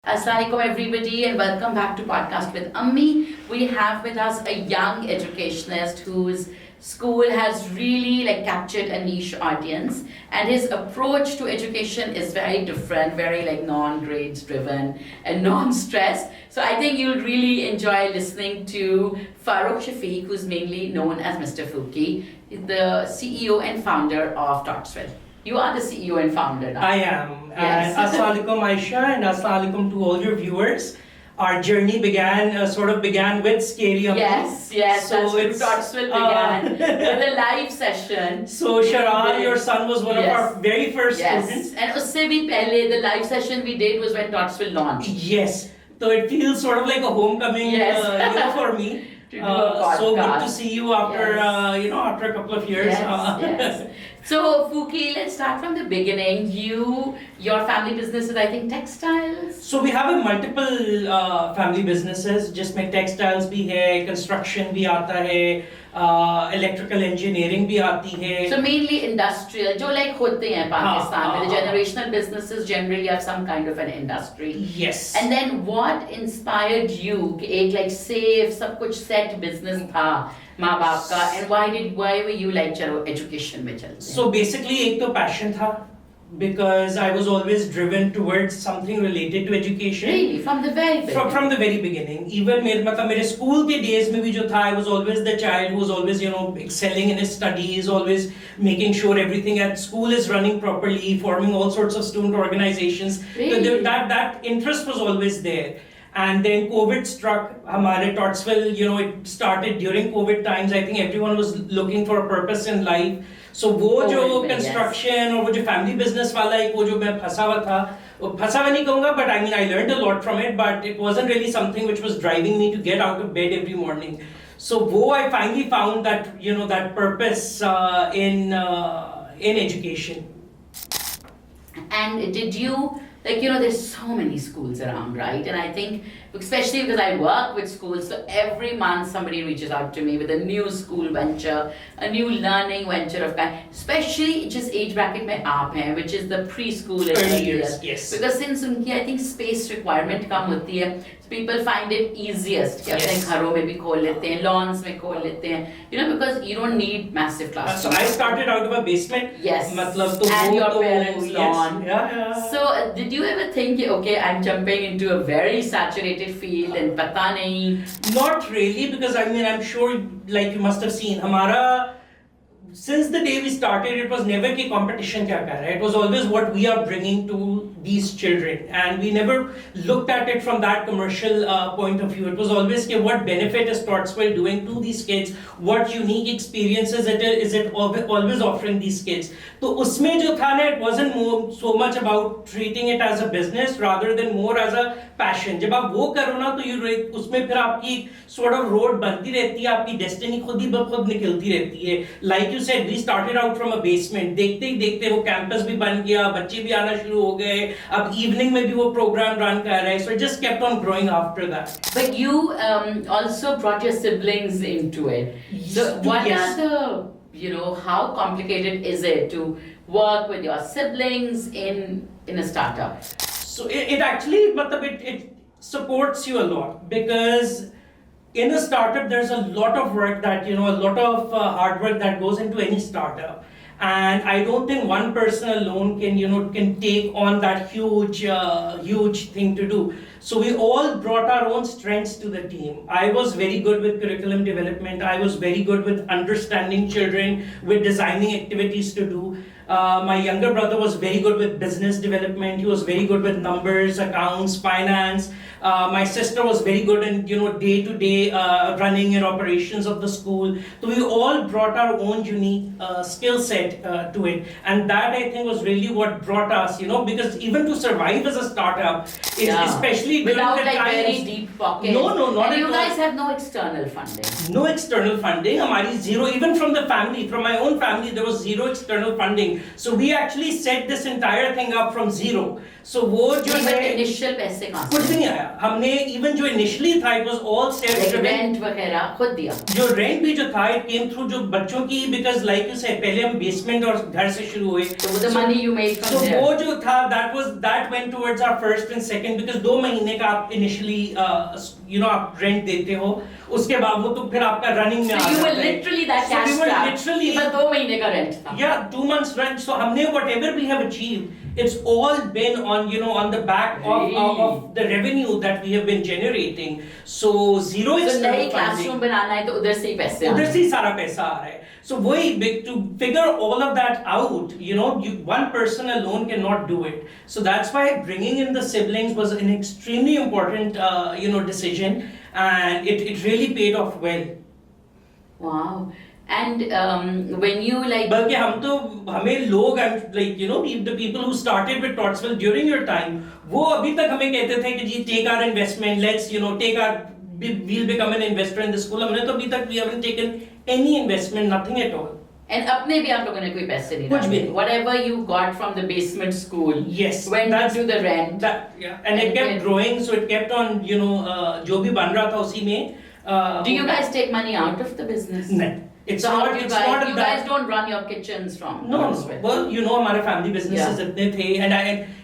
Assalamualaikum everybody and welcome back to Podcast with Ammi. We have with us a young educationist whose school has really captured a niche audience, and his approach to education is very different, very non-grades driven and non-stress. So I think you'll really enjoy listening to Farooq Shafiq, who's mainly known as Mr. Fookie, the CEO and founder of Totsville. You are the CEO and founder now. I am. Yes. And Assalamualaikum Aisha, and Assalamualaikum to all your viewers. Our journey began with Scary Ammi. Yes, So that's it's, where Totsville began with a live session. So Sharan, your son, was one of Yes. our very first students. And usse bhi pehle, the live session we did was when Totsville launched. Yes. So it feels sort of like a homecoming, Yes. for me. To do a podcast. So good to see you after, Yes. after a couple of years. Yes. So Fookie, let's start from the beginning. Your family business is, I think, textiles. So we have multiple family businesses. जिसमें textiles भी है, construction भी आता है, electrical engineering भी आती है. So mainly industrial, जो होते हैं Pakistan में. The हाँ. generational businesses generally have some kind of an industry. Yes. And then what inspired you कि एक safe सब कुछ set business था माँ बाप का, and why were you चलो education में चलते हैं? So basically एक तो passion था, because I was always driven towards something related to education. Really, from the very beginning. From the very beginning. Even मेरे school के days में भी जो था, I was always the child who was always excelling in his studies, always making sure everything at school is running properly, forming all sorts of student organizations. Really? So that interest was always there. And then COVID struck. हमारे Totsville, it started during COVID times. I think everyone was looking for a purpose in life. So वो जो construction और वो जो family business वाला एक वो जो मैं फंसा हुआ था, फंसा हुआ नहीं कहूँगा, but I learned a lot from it, but it wasn't really something which was driving me to get out of bed every morning. So I finally found that that purpose in education. And did you, there's so many schools around, right? And I think, especially because I work with schools, so every month somebody reaches out to me with a new school venture, a new learning venture of kind, especially just age bracket mein aap hain, which is the preschool and Early early years, years. yes. Because since unki, I think space requirement kam hoti hai, so people find it easiest कि अपने Yes. घरों में भी खोल लेते हैं, lawns में खोल लेते हैं, because you don't need massive So classrooms. I started out of a basement. Yes. मतलब तो And वो your तो parents' yes, lawn. Yeah. So, did you ever think, okay, I'm jumping into a very saturated field and pata nahi? Not really, because I'm sure, like you must have seen, since the day we started, it was never कि competition क्या कर रहा है. It was always what we are bringing to these children, and we never looked at it from that commercial point of view. It was always what benefit is Totsville doing to these kids, what unique experiences is it always offering these kids. तो उसमें जो था ना, it wasn't so much about treating it as a business rather than more as a passion. जब आप वो करो ना, तो उसमें फिर आपकी sort of road बनती रहती है, आपकी destiny खुद निकलती रहती है. Like you said, we started out from a basement. देखते ही देखते वो campus भी बन गया, बच्चे भी आना शुरू हो गए, अब evening में भी वो program run कर रहे हैं. So it just kept on growing after that. But you also brought your siblings into it. So, what Yes. are the, how complicated is it to work with your siblings in a startup? So it actually, it supports you a lot, because in a startup there's a lot of work that, a lot of hard work that goes into any startup. And I don't think one person alone can take on that huge thing to do. So we all brought our own strengths to the team. I was very good with curriculum development. I was very good with understanding children, with designing activities to do. My younger brother was very good with business development. He was very good with numbers, accounts, finance. My sister was very good in day-to-day running and operations of the school. So we all brought our own unique skill set to it, and that I think was really what brought us. Because even to survive as a startup, especially without during the times, very deep pockets. No, not and at you all. guys have no external funding. No external funding. हमारी zero, even from the family, from my own family, there was zero external funding. everything. So we actually set this entire thing up from zero. So वो जो है initial पैसे कहाँ कुछ से? नहीं आया. हमने even जो initially था, it was all self-driven. Rent वगैरह खुद दिया. जो rent भी जो था, it came through जो बच्चों की, because like you said, पहले हम basement और घर से शुरू हुए. So the money you made from So there. वो जो था, that went towards our first and second, because 2 महीने का आप initially आप rent देते हो, उसके बाद वो तो फिर आपका running में आ So you जाता were है. literally that So cash we were strapped. literally बस 2 महीने का rent था. Yeah, 2 months rent. So हमने whatever we have achieved, it's all been on the back of the revenue that we have been generating. So zero So external नई funding. classroom बनाना है तो उधर से ही पैसे उधर आने से ही सारा पैसा आ रहा है. So वही to figure all of that out, one person alone cannot do it. So that's why bringing in the siblings was an extremely important decision, and it really paid off well. Wow. And when you like बल्कि हमें लोग the people who started with Totsville during your time, वो अभी तक हमें कहते थे कि जी take our investment, let's we'll become an investor in the school. हमने तो अभी तक we haven't taken any investment, nothing at all. and अपने भी आप लोगों ने कोई पैसे नहीं कुछ भी डाले. नहीं. Whatever you got from the basement school Yes, went that's to the rent. and it kept growing, so it kept on जो भी बन रहा था उसी में. Do you guys take money out of the business? नहीं. It's So how not. do you It's guys? not You that. guys don't run your kitchens from No, Totsville. well, हमारे family businesses इतने थे, and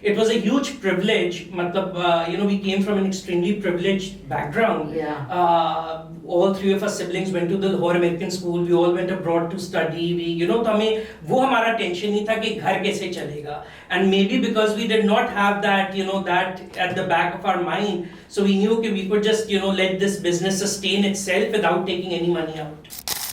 it was a huge privilege. मतलब, we came from an extremely privileged background. Yeah. All 3 of us siblings went to the Lahore American School. We all went abroad to study. तो हमें वो हमारा tension नहीं था कि घर कैसे चलेगा. And maybe because we did not have that, that at the back of our mind, so we knew that we could just, let this business sustain itself without taking any money out.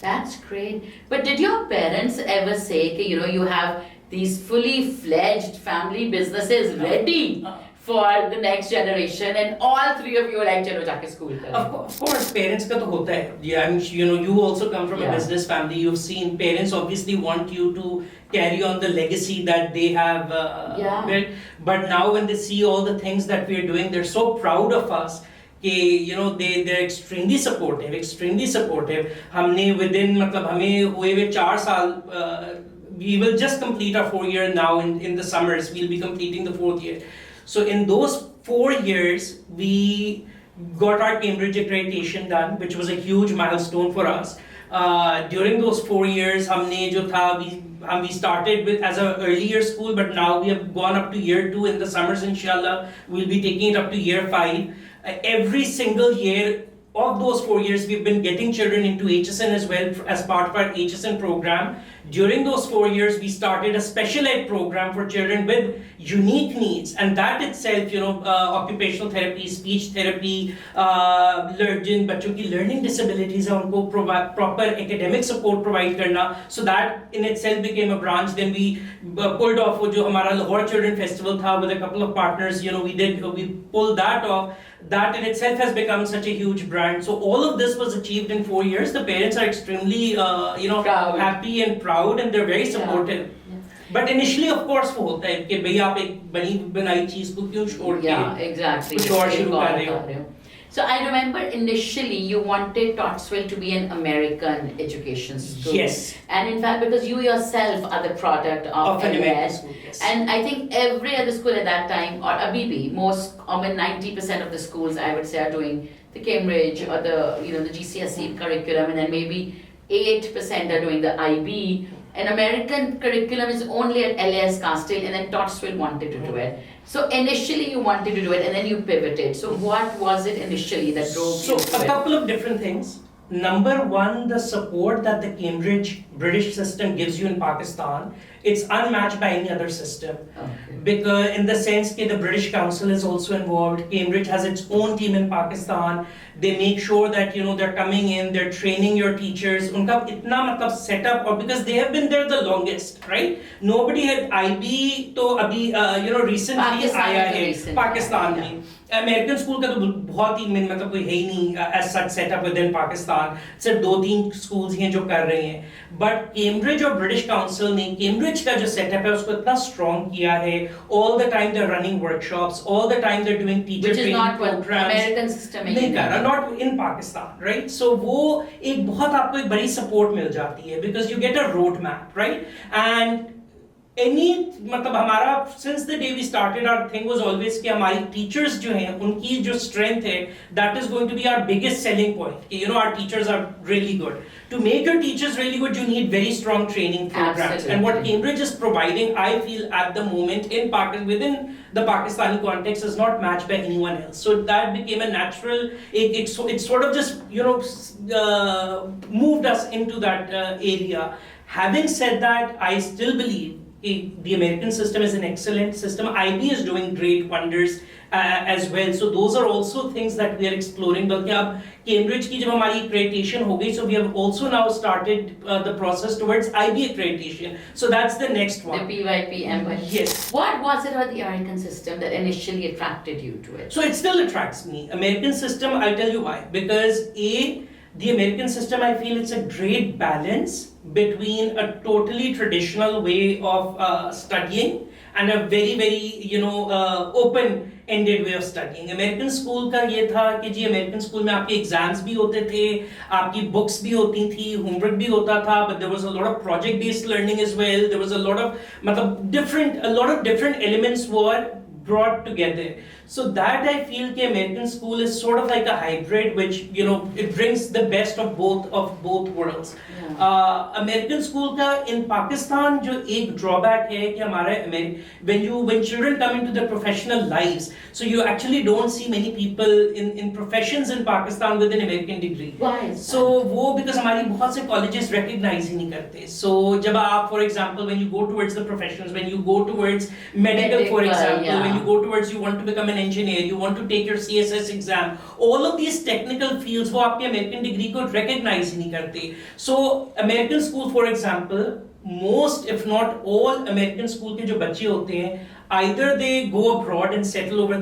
That's great. But did your parents ever say that you have these fully fledged family businesses ready for the next generation, and all 3 of you are like, चलो जाके school करें? Of course, parents का तो होता है. Yeah, you also come from a Yeah. business family. You've seen parents obviously want you to carry on the legacy that they have Yeah. built. But now when they see all the things that we are doing, they're so proud of us. They're extremely supportive. हमने within हमें हुए 4 साल, we will just complete our 4 year now in the summers. We'll be completing the 4th year. So in those 4 years, we got our Cambridge accreditation done, which was a huge milestone for us. During those 4 years, हमने जो था we started with as a earlier school, but now we have gone up to year 2 in the summers. Inshallah, we'll be taking it up to year 5. Every single year of those 4 years, we've been getting children into HSN as well as part of our HSN program. During those 4 years, we started a special ed program for children with unique needs, and that itself, occupational therapy, speech therapy, जिन बच्चों की learning disabilities है उनको proper academic support provide करना. So that in itself became a branch. Then we pulled off वो जो हमारा Lahore Children Festival था with a couple of partners. We pulled that off. That in itself has become such a huge brand. So all of this was achieved in 4 years. The parents are extremely, Proud. happy and proud, and they're very supportive. Yeah. But initially, of course, वो होता है कि भैया आप एक बनी बनाई चीज को क्यों छोड़ के Yeah, exactly. कुछ और शुरू कर रहे हो. So I remember initially you wanted Totsville to be an American education school. Yes. And in fact, because you yourself are the product of an American LS, school, yes. and I think every other school at that time, or abhi bhi, most, 90% of the schools I would say are doing the Cambridge or the the GCSE curriculum, and then maybe 8% are doing the IB. An American curriculum is only at LAS Castile, and then Totsville wanted to do it. So initially you wanted to do it, and then you pivoted. So what was it initially that drove you So to a it? couple of different things. Number one, the support that the Cambridge British system gives you in Pakistan, it's unmatched by any other system. Okay. Because in the sense that the British Council is also involved, Cambridge has its own team in Pakistan. They make sure that they're coming in, they're training your teachers. उनका इतना मतलब setup, or because they have been there the longest, right? Nobody had IB तो अभी recently Pakistan आया में तो है recent Pakistan आया, में. American school का तो बहुत ही मतलब कोई है ही नहीं as such setup within Pakistan. सिर्फ 2-3 schools हैं जो कर रहे हैं. But Cambridge और British Council ने Cambridge का जो setup है उसको इतना strong किया है. All the time they're running workshops. All the time they're doing teacher Which is training not what programs. American system नहीं कर रहा, not in Pakistan, right? So वो एक बहुत आपको एक बड़ी support मिल जाती है because you get a road map, right? And मतलब हमारा since the day we started our thing was always कि हमारी teachers जो हैं उनकी जो strength है that is going to be our biggest selling point कि our teachers are really good. To make your teachers really good you need very strong training programs. Absolutely. And what Cambridge is providing I feel at the moment in Pakistan within the Pakistani context is not matched by anyone else. So that became a natural it sort of just moved us into that area. Having said that, I still believe the American system is an excellent system. IB is doing great wonders as well. So those are also things that we are exploring. बल्कि अब Cambridge की जब हमारी accreditation हो गई, so we have also now started the process towards IB accreditation. So that's the next one. The PYPM. Yes. What was it about the American system that initially attracted you to it? So it still attracts me. American system, I'll tell you why. Because the American system, I feel it's a great balance between a totally traditional way of studying and a very, very, open-ended way of studying. American school का ये था कि जी American school में आपके exams भी होते थे, आपकी books भी होती थी, homework भी होता था, but there was a lot of project-based learning as well. There was a lot of different elements were brought together. So that I feel कि American school is sort of like a hybrid, which it brings the best of both worlds. Yeah. American school का in Pakistan जो एक drawback है कि हमारे when children come into their professional lives, so you actually don't see many people in professions in Pakistan with an American degree. Why is So वो because हमारी बहुत से colleges recognize ही नहीं करते. So जब आप for example when you go towards the professions, when you go towards medical for example, yeah. when you go towards you want to become an engineer, you want to take your CSS exam, all of these technical fields वो आपके American degree को recognize ही नहीं करते. So American school for example, most if not all American school के जो बच्चे होते हैं, either they go abroad and settle over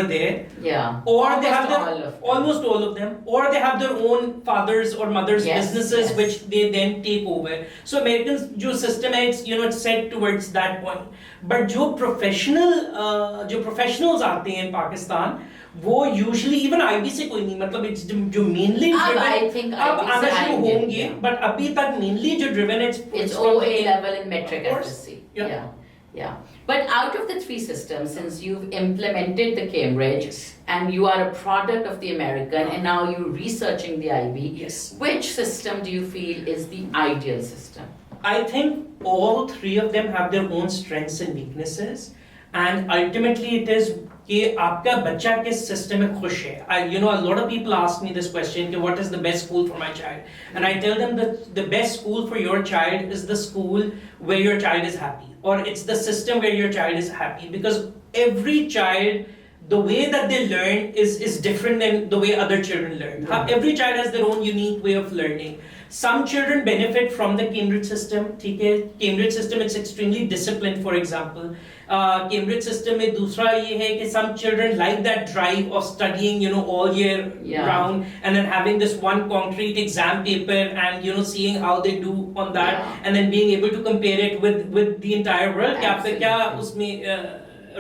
there, Yeah. or they have Almost all of them. almost all of them, or they have their own fathers or mothers Yes, businesses yes. which they then take over. So American जो system है it's it's set towards that point. But जो professionals आते हैं in Pakistan, वो usually even IB से कोई नहीं, मतलब it's जो mainly अब driven, I think अब IB आना से शुरू आएंगे, होंगे, yeah. but अभी तक mainly जो driven it's It's from OA level and metric Of course. FSC. Yeah. Yeah. But out of the three systems, since you've implemented the Cambridge Yes. and you are a product of the American and now you're researching the IB, Yes. which system do you feel is the ideal system? I think all three of them have their own strengths and weaknesses, and ultimately it is कि आपका बच्चा किस system में खुश है. A lot of people ask me this question कि what is the best school for my child, and I tell them that the best school for your child is the school where your child is happy, or it's the system where your child is happy, because every child, the way that they learn is different than the way other children learn. Every child has their own unique way of learning. Some children benefit from the Cambridge system. ठीक है, Cambridge system it's extremely disciplined, for example. Cambridge system में दूसरा ये है कि some children like that drive of studying, all year Yeah. round, and then having this one concrete exam paper and seeing how they do on that, Yeah. and then being able to compare it with the entire world. कि आपका क्या उसमें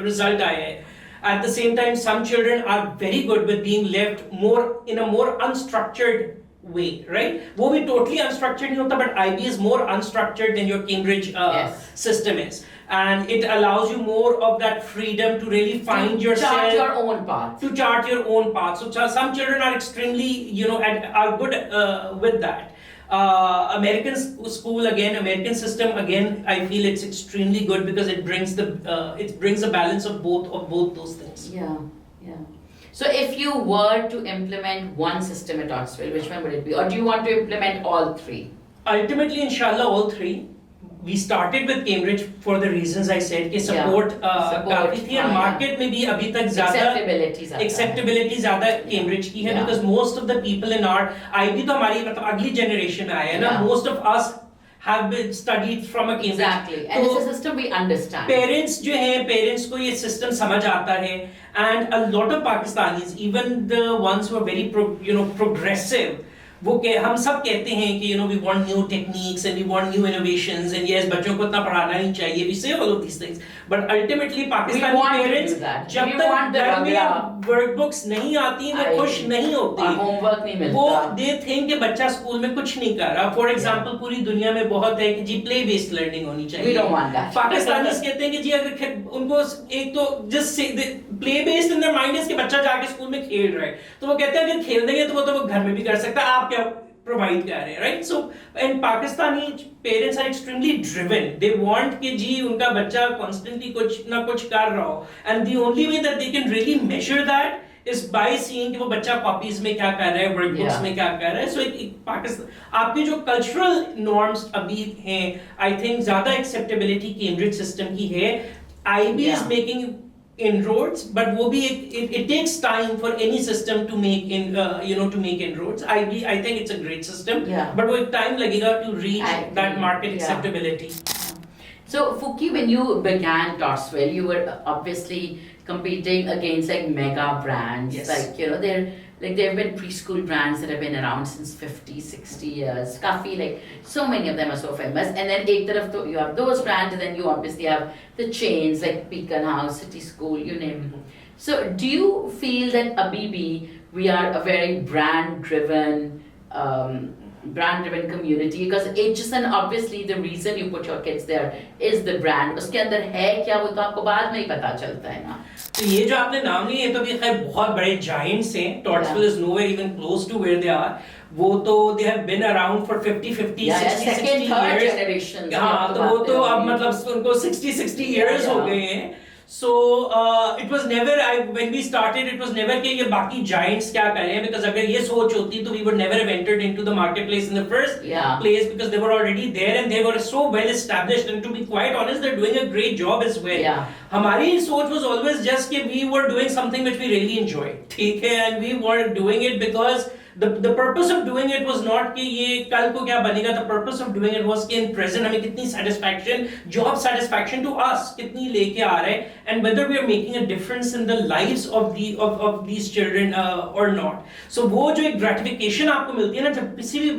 result आया है. At the same time, some children are very good with being left in a more unstructured way, right? वो भी totally unstructured नहीं होता, but IB is more unstructured than your Cambridge Yes. system is, and it allows you more of that freedom to really find yourself, Chart your own path. to chart your own path. So some children are extremely, are good with that. American school again, American system again, I feel it's extremely good because it brings a balance of both those things. Yeah, yeah. So if you were to implement one system at Oxford, which one would it be? Or do you want to implement all three? Ultimately, inshallah, all three. We started with Cambridge for the reasons I said कि support काफी थी, और market में भी अभी तक ज़्यादा acceptability ज़्यादा Cambridge की है, Yeah. because most of the people in our IB तो हमारी मतलब अगली generation में आए हैं ना, Yeah. most of us have been studied from a Cambridge. Exactly, and तो it's a system we understand. parents जो हैं, parents को ये system समझ आता है, and a lot of Pakistanis, even the ones who are very progressive, हम सब कहते हैं कि we want new techniques and we want new innovations and yes बच्चों को इतना पढ़ाना नहीं चाहिए, we say all of these things, but ultimately Pakistani parents जब तक घर में workbooks नहीं आती वो खुश नहीं होते, homework नहीं मिलता, वो they think कि बच्चा स्कूल में कुछ नहीं कर रहा. For example पूरी दुनिया में बहुत है कि जी play based learning होनी चाहिए. We don't want that. Pakistani कहते हैं कि जी अगर उनको एक तो just play based in their mind is कि बच्चा जाके स्कूल में खेल रहा है, तो वो कहते हैं अगर खेल देंगे तो वो घर में भी कर सकता है, आप क्या प्रोवाइड कर रहे हैं, right? So and Pakistani parents are extremely driven, they want कि जी उनका बच्चा कॉन्स्टेंटली कुछ ना कुछ कर रहा हो, and the only way that they can really measure that is by seeing कि वो बच्चा कॉपीज में क्या कर रहा है, वर्कबुक्स में क्या कर रहा है. सो एक पाकिस्तान आपकी जो कल्चरल नॉर्म्स अभी हैं, आई थिंक ज्यादा एक्सेप्टेबिलिटी कैम्ब्रिज सिस्टम की है. IB is making inroads, but वो भी it takes time for any system to make to make inroads. I think it's a great system, but वो time लगेगा to reach that market acceptability. So Fuki, when you began Totsville, you were obviously competing against like mega brands. Yes. Like there have been preschool brands that have been around since 50, 60 years. Kafi, like so many of them are so famous. And then ek taraf you have those brands, and then you obviously have the chains like Beacon House, City School, you name it. So do you feel that Abibi, we are a very brand-driven community? Because HSN, obviously the reason you put your kids there is the brand. उसके अंदर है क्या वो तो आपको बाद में ही पता चलता है ना. तो ये जो आपने नाम लिए तो भी खैर बहुत बड़े giants हैं. Totsville is nowhere even close to where they are. वो तो they have been around for 50 60 years. हाँ, तो वो तो अब मतलब उनको 60 years हो गए हैं. So it was never, when we started, it was never कि ये बाकी giants क्या कर रहे हैं, because अगर ये सोच होती तो we would never have entered into the marketplace in the first place, because they were already there and they were so well established, and to be quite honest, they're doing a great job as well. हमारी सोच was always just कि we were doing something which we really enjoy, ठीक है, and we were doing it because the purpose of doing it was not कि ये कल को क्या बनेगा. The purpose of doing it was कि in present हमें कितनी satisfaction, job satisfaction to us कितनी लेके आ रहा है, and whether we are making a difference in the lives of these children or not. So वो जो एक gratification आपको मिलती है ना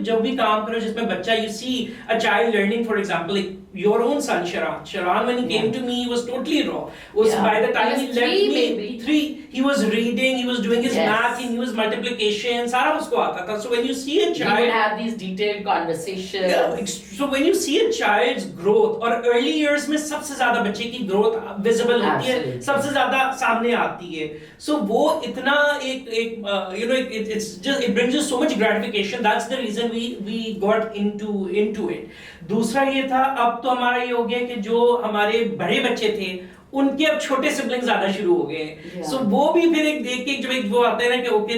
जब भी काम करो जिसमें बच्चा, you see a child learning, for example, like your own son Sharan, when he came to me, he was totally raw. By the time he left me, 3, he was reading, he was doing his math, he knew his multiplication, सारा उसको आता था. So when you see a child, you would have these detailed conversations. So when you see a child's growth, और early years में सबसे ज़्यादा बच्चे की growth visible होती है, सबसे ज़्यादा सामने आती है. So वो इतना it brings us so much gratification. That's the reason we got into it. दूसरा ये था, अब तो हमारा ये हो गया कि जो हमारे बड़े बच्चे थे उनके अब छोटे सिबलिंग्स ज्यादा शुरू हो गए हैं. सो वो भी फिर एक देख के जब एक वो आता है ना कि okay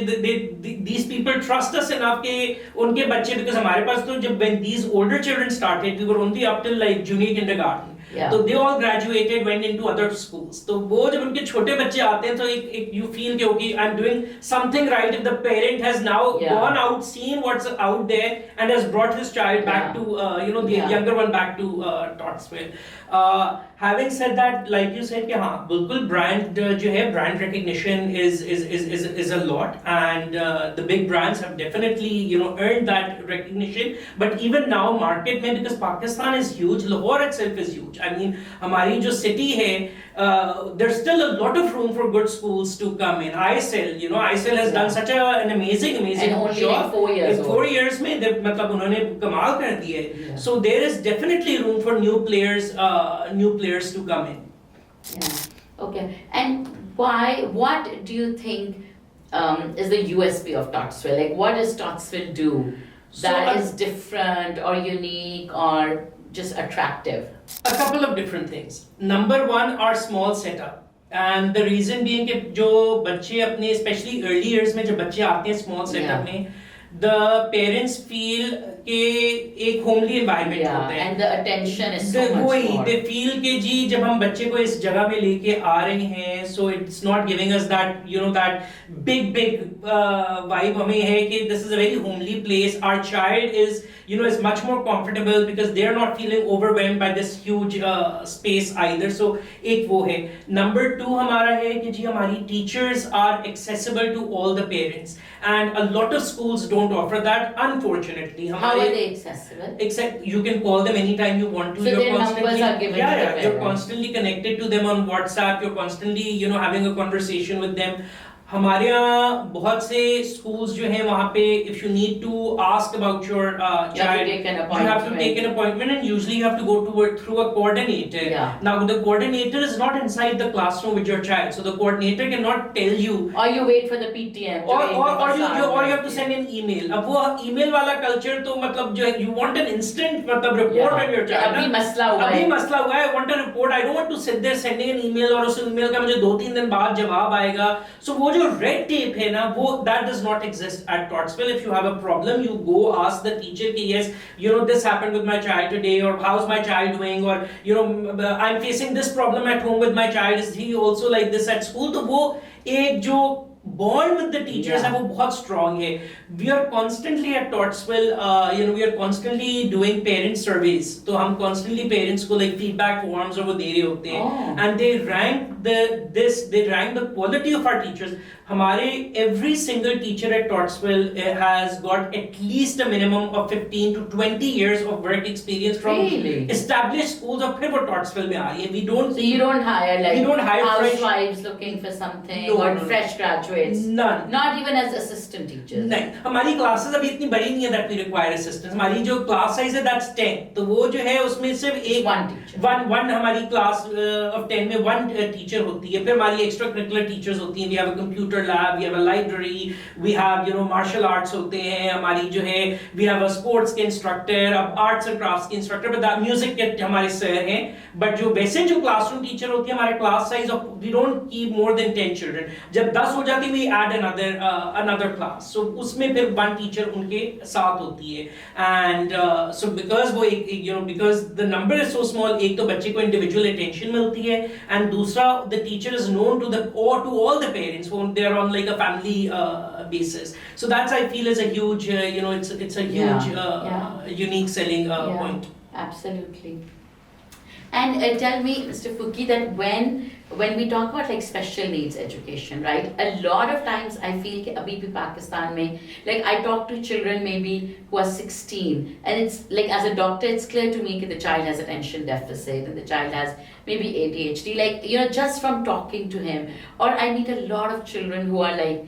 these people trust us enough कि उनके बच्चे, because हमारे पास तो जब when these older children started, we were only up till like junior kindergarten. तो they all graduated, went into other schools. तो वो जब उनके छोटे बच्चे आते हैं तो एक you feel कि okay, I'm doing something right if the parent has now gone out, seen what's out there, and has brought his child back to the younger one back to Totsville. Having said that, like you said कि हाँ बिल्कुल brand जो है, brand recognition is a lot, and the big brands have definitely earned that recognition. But even now market में, because Pakistan is huge, Lahore itself is huge. I mean हमारी जो city है, there's still a lot of room for good schools to come in. ISL has done such an amazing job. In 4 years में मतलब उन्होंने कमाल कर दिया है. So there is definitely room for new players to come in. Okay. And what do you think is the USP of Totsville? Like, what does Totsville do that is different or unique or just attractive? A couple of different things. Number one, our small setup. And the reason being कि जो बच्चे अपने especially early years में जब बच्चे आते हैं small setup में, the parents feel कि एक होमली एनवायरनमेंट Yeah, होता है and the attention is so much वही more. दे फील कि जी जब हम बच्चे को इस जगह पे लेके आ रहे हैं so it's not giving us that that big vibe हमें है कि this is a very homely place our child is is much more comfortable because they are not feeling overwhelmed by this huge space either. So एक वो है. Number 2 हमारा है कि जी हमारी teachers are accessible to all the parents and a lot of schools don't offer that unfortunately. How are they accessible? Except you can call them anytime you want to. So You're their constantly, numbers are given yeah, to the yeah, you're parents. constantly connected to them on WhatsApp. You're constantly having a conversation with them. हमारे यहाँ बहुत से schools जो हैं वहाँ पे if you need to ask about your child, you have to take an appointment and usually you have to go to work through a coordinator. Yeah. Now the coordinator is not inside the classroom with your child, so the coordinator cannot tell you. Or you wait for the PTM. Or you have to send an email. अब वो email वाला culture तो मतलब जो है you want an instant मतलब report on your child. अभी मसला हुआ है. अभी मसला हुआ है. I want a report. I don't want to sit there sending an email और उस email का मुझे 2-3 दिन बाद जवाब आएगा. So वो जो red tape है ना वो that does not exist at Tottsville. If you have a problem, you go ask the teacher कि yes, this happened with my child today, or how's my child doing, or I'm facing this problem at home with my child. Is he also like this at school? तो वो एक जो bond with the teachers है वो बहुत strong है. We are constantly at Tottsville, we are constantly doing parent surveys. तो हम constantly parents को like feedback forms और वो दे रहे होते हैं. And they rank the quality of our teachers. हमारे every single teacher at Tottsville has got at least a minimum of 15 to 20 years of work experience from established schools और फिर वो Tottsville में आ रही है. So you don't hire like housewives looking for something or fresh graduates. None. Not even as assistant teachers. नहीं, हमारी classes अभी इतनी बड़ी नहीं है that we require assistants. हमारी जो class size है that's 10. तो वो जो है उसमें सिर्फ एक one teacher. One हमारी class of 10 में one teacher होती है. फिर हमारी extra curricular teachers होती हैं. We have a computer lab, we have a library, we have martial arts होते हैं. हमारी जो है we have a sports के instructor, अब arts and crafts के instructor, but that music के हमारे sir हैं. But जो वैसे जो classroom teacher होती है हमारे class size of we don't keep more than 10 children. जब 10 हो जाती we add another class. So उसमें फिर one teacher उनके साथ होती है. And so because वो because the number is so small, एक तो बच्चे को individual attention मिलती है, and दूसरा the teacher is known to all the parents when they are on like a family basis. So that's I feel is a huge it's a huge unique selling point. Absolutely. And tell me, Mr. Fuki, that when we talk about like special needs education, right? A lot of times I feel कि अभी भी पाकिस्तान में, like I talk to children maybe who are 16, and it's like as a doctor, it's clear to me that the child has attention deficit and the child has maybe ADHD, like just from talking to him. Or I meet a lot of children who are like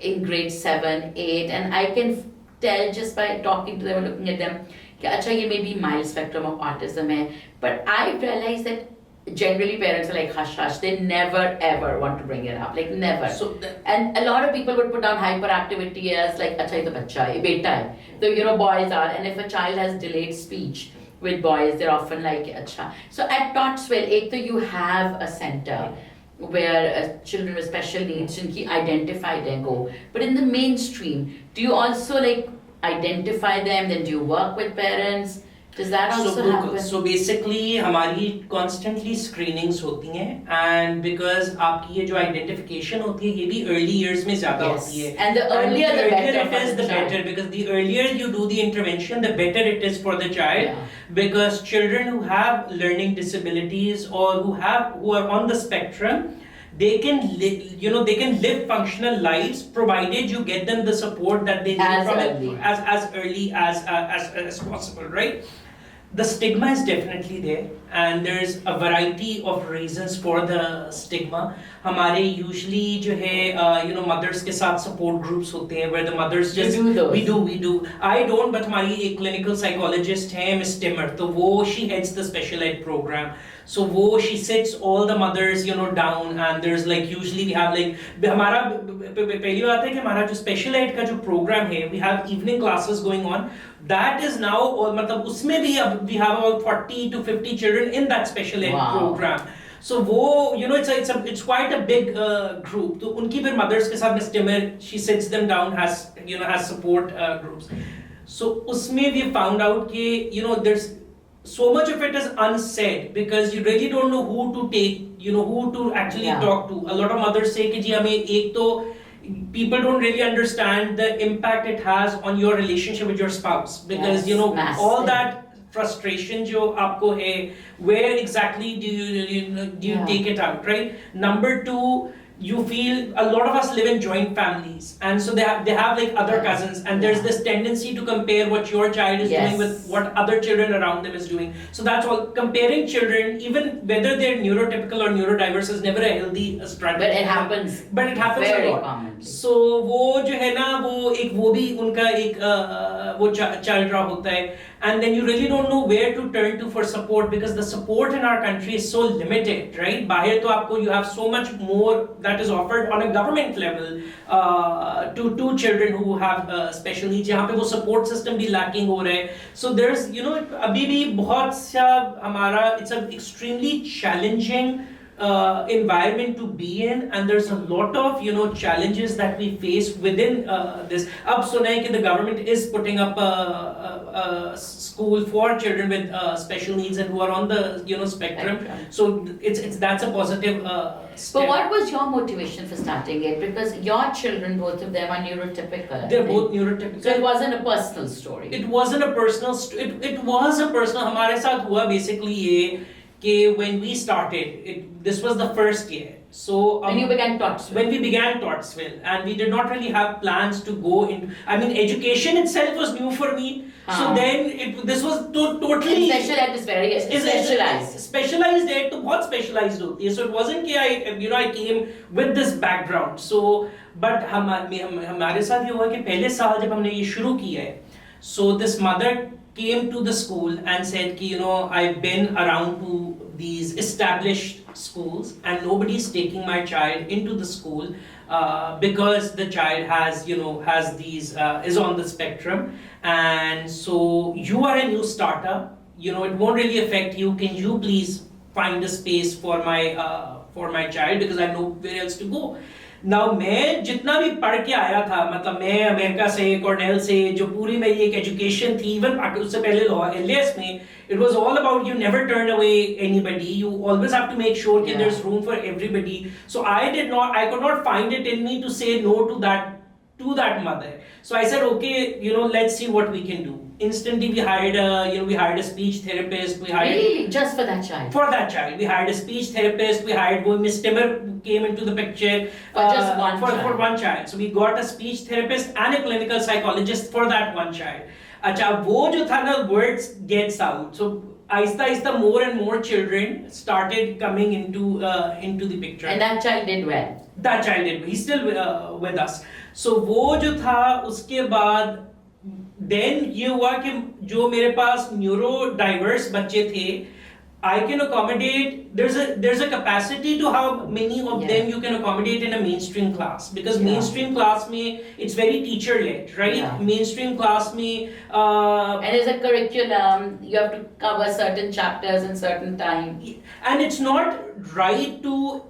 in grade 7, 8, and I can tell just by talking to them and looking at them कि अच्छा ये maybe mild spectrum of autism है. But I realize that generally parents are like hush hush, they never ever want to bring it up, like never. And a lot of people would put down hyperactivity as like अच्छा ये तो बच्चा है, बेटा है. So boys are, and if a child has delayed speech with boys, they're often like अच्छा. So at Tottsville, एक तो you have a center where children with special needs जिनकी identified है go. But in the mainstream, do you also like identify them, then do you work with parents? Does that also happen? So basically हमारी constantly screenings होती हैं, and because आपकी ये जो identification होती है ये भी early years में ज़्यादा होती है. And the earlier the better it is, the better, because the earlier you do the intervention, the better it is for the child. Yeah. Because children who have learning disabilities or who are on the spectrum, they can live functional lives provided you get them the support that they need as early as possible, right? The stigma is definitely there, and there's a variety of reasons for the stigma. हमारे usually जो है mothers के साथ support groups होते हैं where the mothers just we do. I don't, but हमारी एक clinical psychologist है Miss Timmer, तो वो she heads the special ed program. So वो she sits all the mothers down, and there's like usually we have like हमारा पहली बात है कि हमारा जो special ed का जो program है, we have evening classes going on. That is now मतलब उसमें भी अब we have about 40 to 50 children in that special ed program. So वो it's quite a big group. तो उनकी फिर mothers के साथ Miss Timmer, she sits them down, has support groups. So usme we found out कि there's so much of it is unsaid because you really don't know who to take, who to actually talk to. A lot of mothers say कि जी हमें एक तो people don't really understand the impact it has on your relationship with your spouse because Massive. all that frustration जो आपको है, where exactly do you take it out, right? Number two, you feel a lot of us live in joint families, and so they have like other cousins, and there's this tendency to compare what your child is doing with what other children around them is doing. So that's all. Comparing children, even whether they're neurotypical or neurodiverse, is never a healthy strategy. But it happens. But it happens very a lot. commonly. So वो जो है ना वो भी उनका एक वो चल रहा होता है, and then you really don't know where to turn to for support because the support in our country is so limited, right? बाहर तो आपको you have so much more that is offered on a government level to children who have special needs. यहाँ पे वो support system भी lacking हो रहा है. So there's अभी भी बहुत सा हमारा it's an extremely challenging environment to be in, and there's a lot of challenges that we face within this. Ab suna hai ki the government is putting up a school for children with special needs and who are on the spectrum. So it's that's a positive step. But what was your motivation for starting it? Because your children, both of them, are neurotypical. They're both neurotypical. So it wasn't a personal story. It wasn't a personal. It was a personal. हमारे साथ हुआ basically ये कि when we started, this was the first year. So when you began Tots. When we began Totsville, and we did not really have plans to go into. I mean, education itself was new for me. So then this was totally. And special ed is very specialized. Specialized ed तो बहुत specialized होती है. So it wasn't कि I came with this background. So but हमारे साथ ये हुआ कि पहले साल जब हमने ये शुरू किया है, so this mother came to the school and said ki I've been around to these established schools and nobody's taking my child into the school because the child has these is on the spectrum, and so you are a new starter, it won't really affect you, can you please find a space for my child because I know where else to go. Now मैं जितना भी पढ़ के आया था, मतलब मैं America से, कॉर्नेल से, जो पूरी मेरी एक एजुकेशन थी, इवन उससे पहले LAS में, it was all about you never turn away anybody, you always have to make sure that there's room for everybody. So I could not find it in me to say no to that mother. So I said, okay, let's see what we can do. Instantly we hired a speech therapist. Really? Just for that child? For that child. We hired a speech therapist. We hired Miss Timmer came into the picture. For just one child? For one child. So we got a speech therapist and a clinical psychologist for that one child. अच्छा वो जो था ना, words gets out. So आहिस्ता more and more children started coming into the picture. And that child did well? That child did well. He's still with us. So वो जो था उसके बाद then ये हुआ कि जो मेरे पास neurodiverse बच्चे थे, I can accommodate, there's a capacity to how many of them you can accommodate in a mainstream class, because mainstream class में it's very teacher led, right? Mainstream class में and there's a curriculum, you have to cover certain chapters in certain time, and it's not right to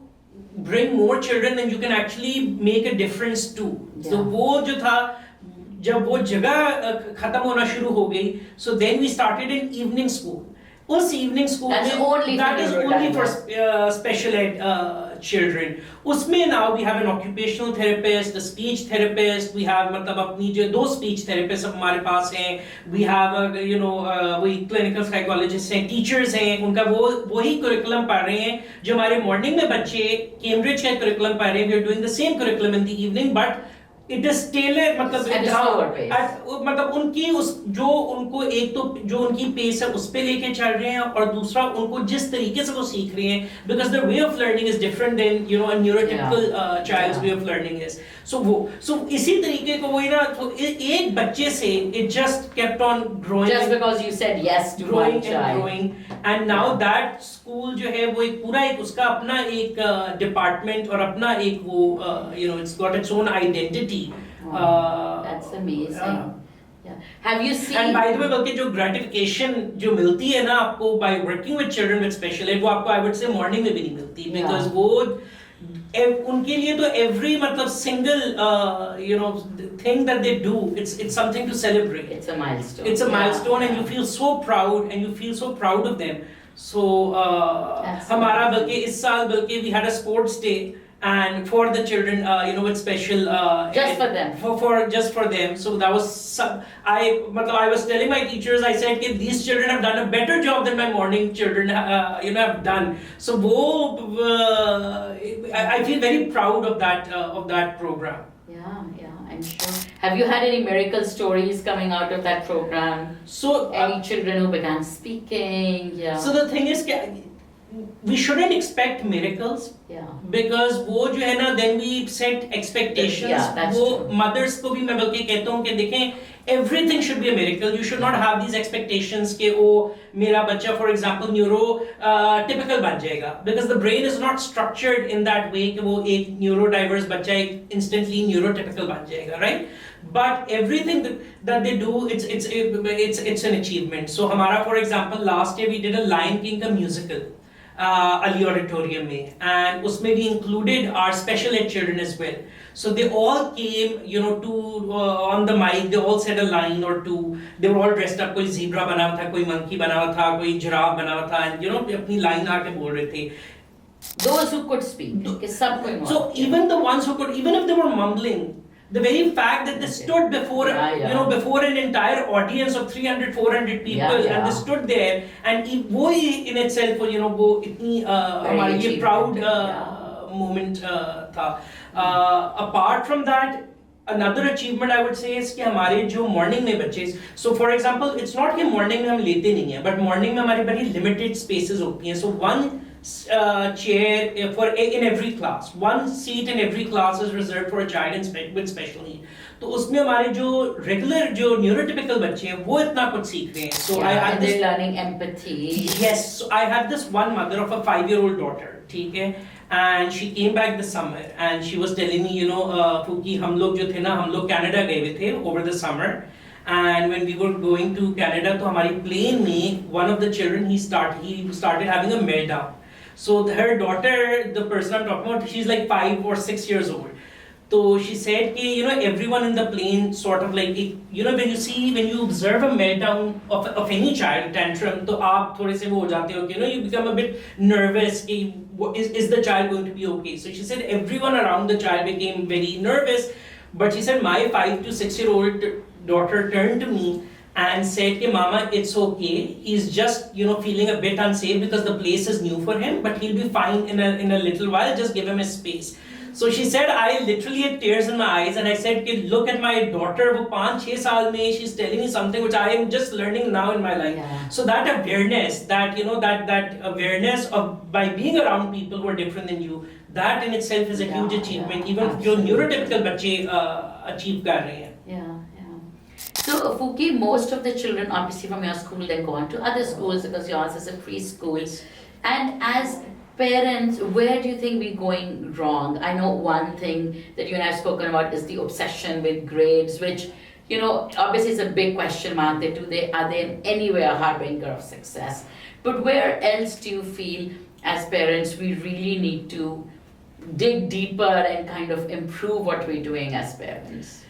bring more children than you can actually make a difference to. So वो जो था, जब वो जगह खत्म होना शुरू हो गई, so then we started an evening school. उस evening school that is only for special ed children. उसमें now we have an occupational therapist, a speech therapist, we have मतलब अपनी जो 2 speech therapists हमारे पास हैं, we have वही clinical psychologists हैं, teachers हैं, उनका वही curriculum पढ़ रहे हैं जो हमारे morning में बच्चे Cambridge का curriculum पढ़ रहे हैं. We are doing the same curriculum in the evening, but it is tailored, मतलब उनकी जो उनको एक तो जो उनकी पेस है उस पे लेके चल रहे हैं, और दूसरा उनको जिस तरीके से वो सीख रहे हैं, because their way of learning is different than a neurotypical child's way of learning is. So इसी तरीके को वही ना, तो एक बच्चे से it just kept on growing. Just because you said yes to one child. Growing, and now that school जो है वो एक पूरा एक उसका अपना एक department और अपना एक वो it's got its own identity. That's amazing. Yeah. Have you seen? And by the way, बल्कि जो gratification जो मिलती है ना आपको by working with children with special ed, वो आपको I would say morning में भी नहीं मिलती, because वो उनके लिए तो every मतलब single thing that they do, it's something to celebrate. It's a milestone. It's a milestone, and you feel so proud, and you feel so proud of them. So हमारा बल्कि इस साल बल्कि we had a sports day. And for the children, with special just for them. For just for them. So that was I was telling my teachers, I said that these children have done a better job than my morning children have done. So I feel very proud of that program. Yeah, I'm sure. Have you had any miracle stories coming out of that program? So any children who began speaking? Yeah. So the thing is, we shouldn't expect miracles. Yeah. Because वो जो है ना, then we set expectations. Yeah, that's वो true. mothers को भी मैं बल्कि कहता हूँ कि देखें, everything should be a miracle. You should not have these expectations कि ओ मेरा बच्चा for example neuro typical बन जाएगा, because the brain is not structured in that way कि वो एक neurodiverse बच्चा instantly neurotypical बन जाएगा, right? But everything that they do, it's an achievement. So हमारा for example last year we did a Lion King का musical. Ali Auditorium में, and उसमें we included our special ed children as well. So they all came, to on the mic. They all said a line or two. They were all dressed up. कोई zebra बना हुआ था, कोई monkey बना हुआ था, कोई giraffe बना हुआ था, and अपनी line आके बोल रहे थे. Those who could speak. So even the ones who could, even if they were mumbling, the very fact that they stood before before an entire audience of 300-400 people, and they stood there, and वो in itself वो इतनी हमारे लिए proud moment था. Apart from that, another achievement I would say is कि हमारे जो morning में बच्चे, so for example it's not कि morning में हम लेते नहीं हैं, but morning में हमारी very limited spaces होती हैं. So one chair in every class, one seat in every class is reserved for a child with special need. तो उसमें हमारे जो regular जो neurotypical बच्चे हैं वो इतना कुछ सीख रहे हैं. So I had this learning empathy. Yes, so I had this one mother of a 5-year-old daughter, ठीक है, and she came back this summer and she was telling me, Fuki, हम लोग जो थे ना, हम लोग Canada गए हुए थे over the summer. And when we were going to Canada, तो हमारी plane में one of the children he started having a meltdown. So her daughter, the person I'm talking about, she's like 5 or 6 years old. So she said that everyone in the plane sort of like when you observe a meltdown of any child tantrum, तो आप थोड़े से वो हो जाते हो कि you become a bit nervous. Is the child going to be okay? So she said everyone around the child became very nervous, but she said my 5 to 6-year-old daughter turned to me and said कि Mama, it's okay. He's just feeling a bit unsafe because the place is new for him, but he'll be fine in a little while. Just give him his space. So she said, I literally had tears in my eyes, and I said, look at my daughter. वो 5-6 साल में, she's telling me something which I am just learning now in my life. Yeah. So that awareness, that awareness of by being around people who are different than you, that in itself is a huge achievement. Even जो neurotypical बच्चे achieve कर रहे हैं. Yeah. So Fuki, most of the children obviously from your school then go on to other schools because yours is a preschool. And as parents, where do you think we're going wrong? I know one thing that you and I have spoken about is the obsession with grades, which obviously is a big question mark. Are they in any way a harbinger of success? But where else do you feel as parents we really need to dig deeper and kind of improve what we're doing as parents?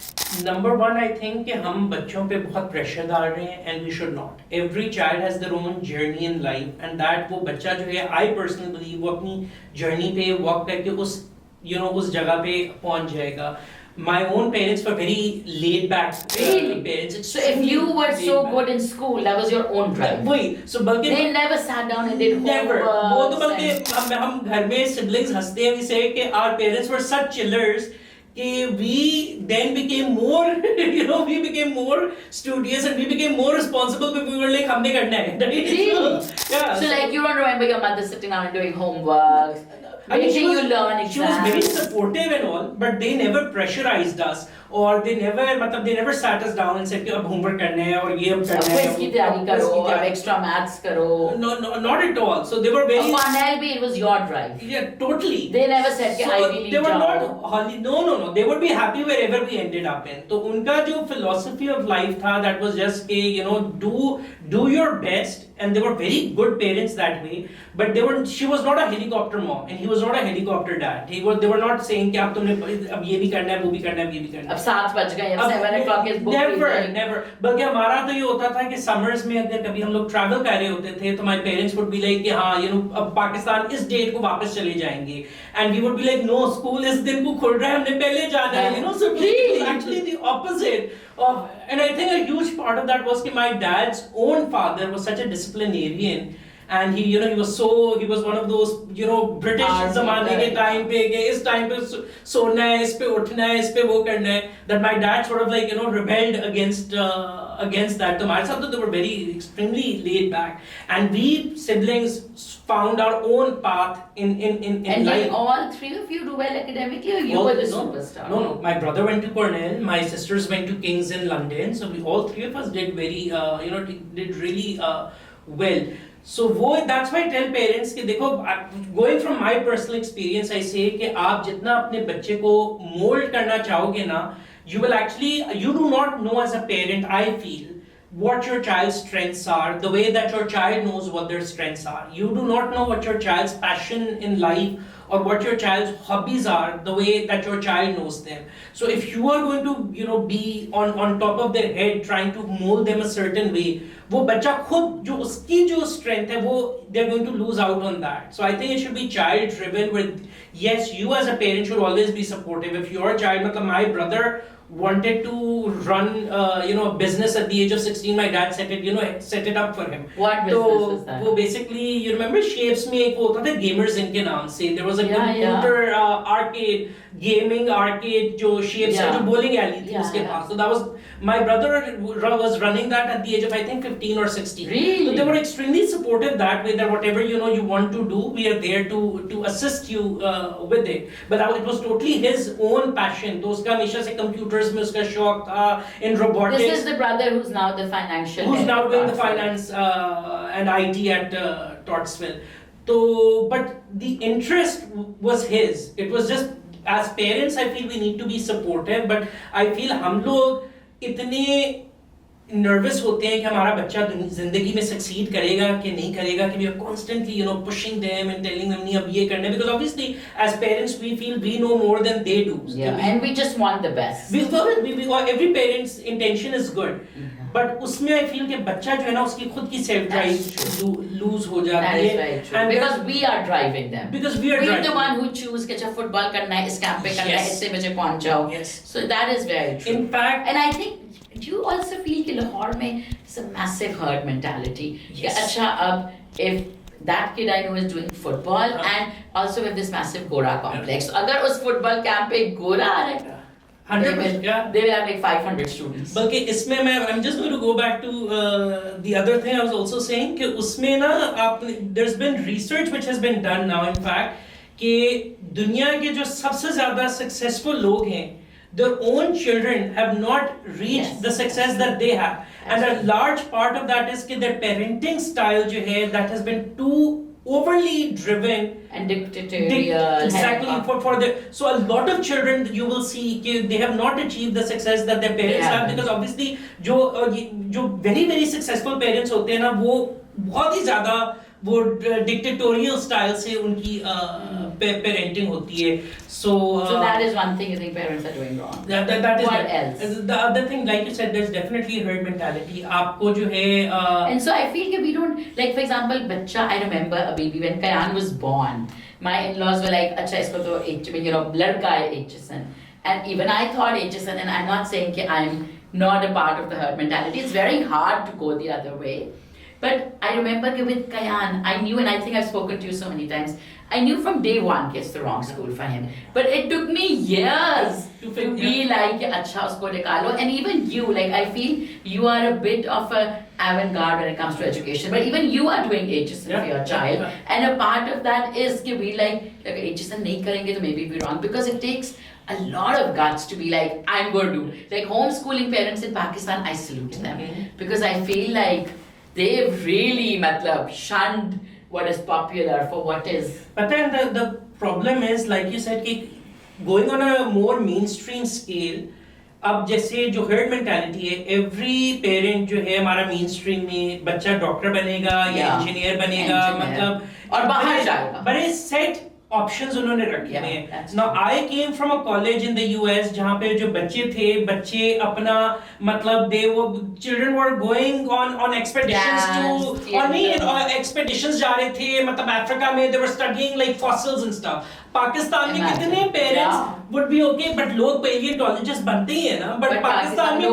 Number one, I think कि हम बच्चों पे बहुत pressure डाल रहे हैं, and we should not. Every child has their own journey in life, and that वो बच्चा जो है, I personally believe वो अपनी journey पे walk करके उस जगह पे पहुंच जाएगा. My own parents were very laid back parents. So if you were so good in school, that was your own drive. वही, so बल्कि they never sat down and did never. वो तो homework. बल्कि हम घर में siblings हंसते हैं, we say कि our parents were such chillers. We then became more, we became more studious and we became more responsible because we were like, हमने करना है. Really? So, yeah. So like you don't remember your mother sitting down and doing homework? Making you learn she was very exams. supportive and all, but they never pressurized us, or they never sat us down and said कि अब homework करना है और ये अब अब करना है. quiz की तैयारी quiz करो, की अब तैयारी. extra maths करो. No, not at all. So they were very. Cornell भी, it was your drive. Yeah, totally. They never said कि So Ivy League they were जाओ. not no. They would be happy wherever we ended up in. तो उनका जो philosophy of life था, that was just कि do your best, and they were very good parents that way. But she was not a helicopter mom, and he was not a helicopter dad. They were not saying कि अब तुमने अब ये भी करना है, वो भी करना है, ये भी करना है. अब 7 बज गए, अब 7 o'clock is book reading. Never. बल्कि हमारा तो ये होता था कि summers में अगर कभी हम लोग travel कर रहे होते थे, तो my parents would be like कि हाँ, अब पाकिस्तान इस डेट को वापस चले जाएंगे, and we would be like, no, school इस दिन को खुल रहा है, हमने पहले जाना है, so it was actually the opposite of, and I think a huge part of that was that my dad's own father was such a disciplinarian. And he was one of those, British ज़माने के time पे कि इस time पे सोना है, इस पे उठना है, इस पे वो करना है, that my dad sort of like, rebelled against that. तो हमारे साथ तो they were very extremely laid back, and we siblings found our own path in And life. did all 3 of you do well academically, or you were the superstar? No. My brother went to Cornell. My sisters went to King's in London. So all 3 of us did very, did really well. So that's why I tell parents कि देखो, going from my personal experience, I say कि आप जितना अपने बच्चे को mold करना चाहोगे ना, you do not know as a parent, I feel, what your child's strengths are, the way that your child knows what their strengths are. You do not know what your child's passion in life or what your child's hobbies are, the way that your child knows them. So if you are going to, be on top of their head trying to mold them a certain way, वो बच्चा खुद जो उसकी जो strength है, वो they're going to lose out on that. So I think it should be child driven. With yes, you as a parent should always be supportive. If your child, मतलब my brother wanted to run, a business at the age of 16. My dad set it up for him. What business was that? वो basically, you remember Shapes में एक वो होता था gamers इनके नाम से. There was a computer arcade, gaming arcade जो Shapes का जो bowling alley थी उसके पास. So that was, my brother was running that at the age of I think 15 or 16. Really? So they were extremely supportive that way, that whatever you want to do, we are there to assist you with it. But it was totally his own passion. तो उसका हमेशा से computers में उसका शौक था, in robotics. This is the brother who's now the financial Who's head now of doing the Tottsville. finance and IT at Tottsville. But the interest was his. It was just, as parents, I feel we need to be supportive. But I feel हम लोग इतने nervous होते हैं कि हमारा बच्चा जिंदगी में succeed करेगा कि नहीं करेगा, कि we are constantly pushing them and telling them नहीं अब ये करना है, because obviously as parents we feel we know more than they do. And we just want the best. Every parent's intention is good. But उसमें I feel कि बच्चा जो है ना, उसकी खुद की self drive lose हो जाती That है. is very true. Because we are driving them. Because we are We're driving the one who choose कि अच्छा football करना है, इस camp पे करना है, इतने बजे पहुंच जाओ. Yes. So that is very true. In fact, and I think, do you also feel कि लाहौर में it's a massive herd mentality? Yes. कि अच्छा अब if that kid I know is doing football and also with this massive Gora complex. अगर उस football camp पे गोरा आ रहा है, 100%, yeah. They will have like 500 students. बल्कि इसमें I'm just going to go back to the other thing I was also saying कि उसमें ना there's been research which has been done now, in fact, कि दुनिया के जो सबसे ज़्यादा successful लोग हैं, their own children have not reached the success that they have. And a large part of that is कि their parenting style जो है, that has been too overly driven and dictatorial. Exactly. So a lot of children you will see they have not achieved the success that their parents have, because obviously जो very very successful parents होते हैं ना, वो बहुत ही ज़्यादा वो dictatorial style से उनकी parenting होती है. So that is one thing you think parents are doing wrong. That is what else? The other thing, like you said, there's definitely herd mentality. आपको जो है and so I feel that we don't, like for example, बच्चा, I remember a baby when Kayan was born, my in-laws were like, अच्छा इसको तो लड़का है HSN, and even I thought HSN, and I'm not saying that I'm not a part of the herd mentality. It's very hard to go the other way. But I remember with Kayan, I knew, and I think I've spoken to you so many times, I knew from day one it's the wrong school for him. But it took me years to be like, acha usko nikalo. And even you, like I feel you are a bit of a avant-garde when it comes to education. But even you are doing HSN for your child, and a part of that is कि we like HSN नहीं करेंगे तो maybe we're wrong, because it takes a lot of guts to be like, I'm going to do. Like homeschooling parents in Pakistan, I salute them, because I feel like they've really shunned what is popular for what is. But then the problem is, like you said, कि going on a more mainstream scale, अब जैसे जो herd mentality है, every parent जो है हमारा mainstream में बच्चा डॉक्टर बनेगा या इंजीनियर बनेगा, मतलब और बाहर जाएगा, बड़े set options उन्होंने रखे हैं. Now I came from a college in the US जहाँ पे जो बच्चे अपना मतलब children were going on expeditions expeditions जा रहे थे, मतलब Africa में they were studying like fossils and stuff. Pakistan में कितने parents would be okay, but लोग paleontologists बनते ही है ना, but पाकिस्तान में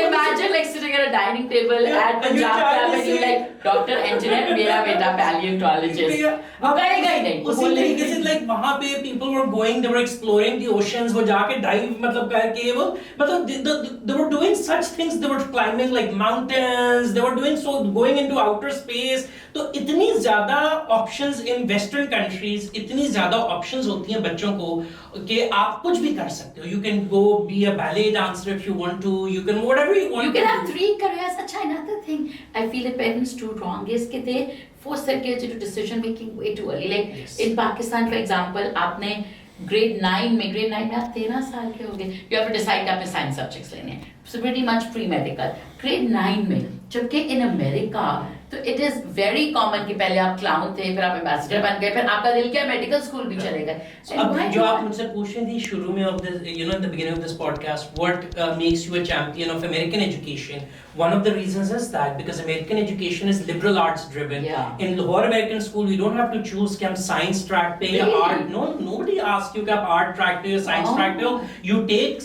imagine like sitting at a dining table at Punjab Club and you like doctor, engineer, मेरा बेटा paleontologist. करेगा ही नहीं. उसी तरीके से like वहाँ पे people were going, they were exploring the oceans, वो जाके dive मतलब करके वो मतलब they were doing such things, they were climbing like mountains, they were doing so, going into outer space. तो इतनी ज़्यादा options in Western countries, इतनी ज़्यादा options होती हैं बच्चों को कि आप कुछ भी कर सकते हो. You can go be a ballet dancer if you want to. You can whatever you want. You can have 3 careers. अच्छा, another thing I feel the parents do wrong is कि they force their kids into decision making way too early. Like in Pakistan, for example, आपने grade 9 में आप 13 साल के हो गए. You have to decide कि आपने science subjects लेने हैं. So pretty much pre-medical. Grade 9 में, जबकि in America तो it is very common कि पहले आप clown थे, फिर आप ambassador बन गए, फिर आपका दिल किया medical school भी चले गए. अब जो आप मुझसे पूछ रही थी शुरू में of this, in the beginning of this podcast, what makes you a champion of American education? One of the reasons is that because American education is liberal arts driven. In Lahore American school, we don't have to choose कि हम science track पे या art. No, nobody asks you कि आप art track पे या science track पे हो. You take